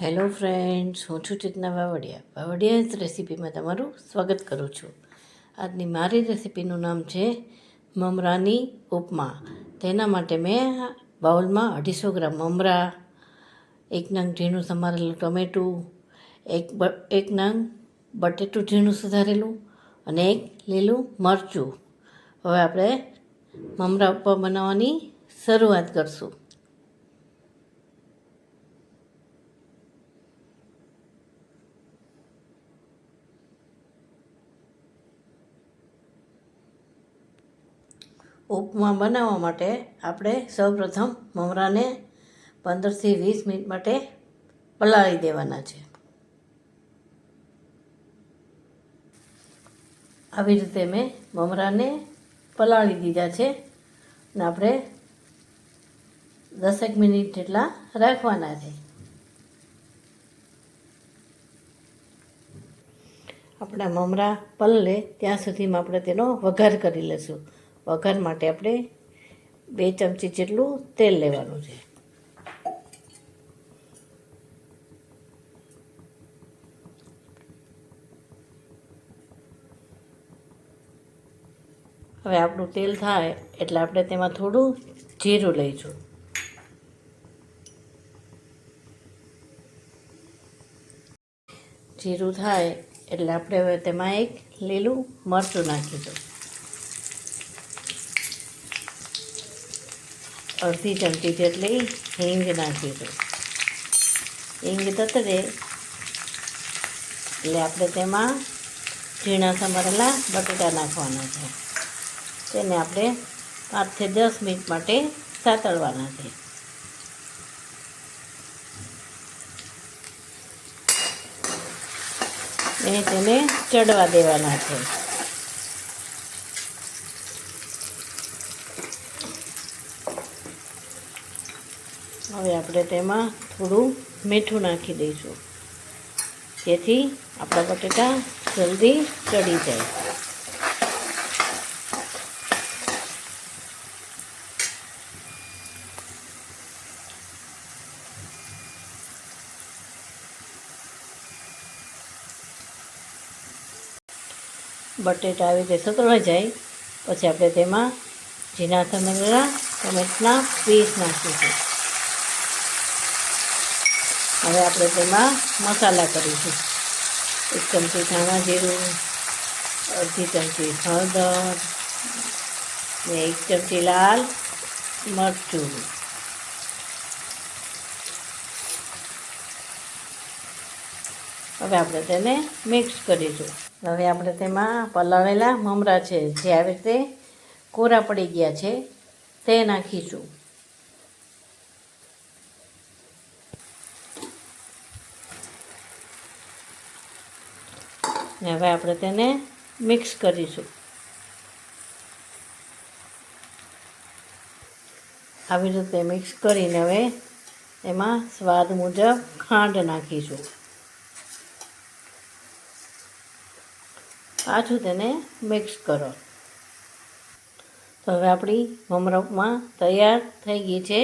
Hello friends, હું છું ચેતના વાવડિયા રેસીપીમાં તમારું સ્વાગત કરું છું. આજની મારી રેસીપીનું નામ છે મમરાની ઉપમા. તેના માટે મેં બાઉલમાં 250 ગ્રામ મમરા, 1 નંગ ઝીણું સમારેલું ટમેટું, એક નંગ બટેટું ઝીણું સુધારેલું અને 1 લીલું મરચું. હવે આપણે મમરા ઉપમા બનાવવાની શરૂઆત કરશું. ઉપમા બનાવવા માટે આપણે સૌપ્રથમ મમરાને 15થી 20 મિનિટ માટે પલાળી દેવાના છે. આવી રીતે મેં મમરાને પલાળી દીધા છે અને આપણે 10 મિનિટ જેટલા રાખવાના છે. આપણા મમરા પલળે ત્યાં સુધીમાં આપણે તેનો વઘાર કરી લઈશું. વઘાર માટે આપણે 2 ચમચી જેટલું તેલ લેવાનું છે. હવે આપણું તેલ થાય એટલે આપણે તેમાં થોડું જીરું લઈશું. જીરું થાય એટલે આપણે હવે તેમાં 1 લીલું મરચું નાખીશું. અડધી ચમચી જેટલી હિંગ નાખીશું. હિંગ તતડે એટલે આપણે તેમાં ઝીણા સમારેલા બટાટા નાખવાના છે. તેને આપણે 5થી 10 મિનિટ માટે સાતળવાના છે. અને તેને ચડવા દેવાના છે. હવે આપણે તેમાં થોડું મીઠું નાખી દઈશું, જેથી આપણા બટાટા જલ્દી ચડી જાય. બટેટા આવી રીતે સતળાઈ જાય પછી આપણે તેમાં ઝીણા સમારેલા ટમેટાના પીસ નાખીશું. હવે આપણે તેમાં મસાલા કરીશું. 1 ચમચી ધાણા જીરું, અડધી ચમચી હળદર ને 1 ચમચી લાલ મરચું. હવે આપણે તેને મિક્સ કરીશું. હવે આપણે તેમાં પલાળેલા મમરા છે જે આવી રીતે કોરા પડી ગયા છે તે નાખીશું. ને હવે આપણે તેને મિક્સ કરીશું. આવી રીતે મિક્સ કરીને હવે એમાં સ્વાદ મુજબ ખાંડ નાખીશું. પાછું તેને મિક્સ કરો. તો હવે આપણી મમરા ઉપમા તૈયાર થઈ ગઈ છે.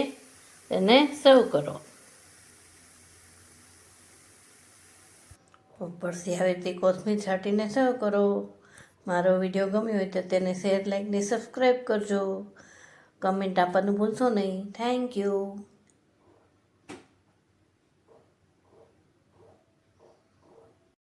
તેને સર્વ કરો. ઉપરથી આવી રીતે કોથમીર છાંટીને સર્વ કરો. મારો વિડીયો ગમ્યો હોય તો તેને શેર, લાઈક ને સબસ્ક્રાઈબ કરજો. કમેન્ટ આપવાનું ભૂલશો નહીં. Thank you.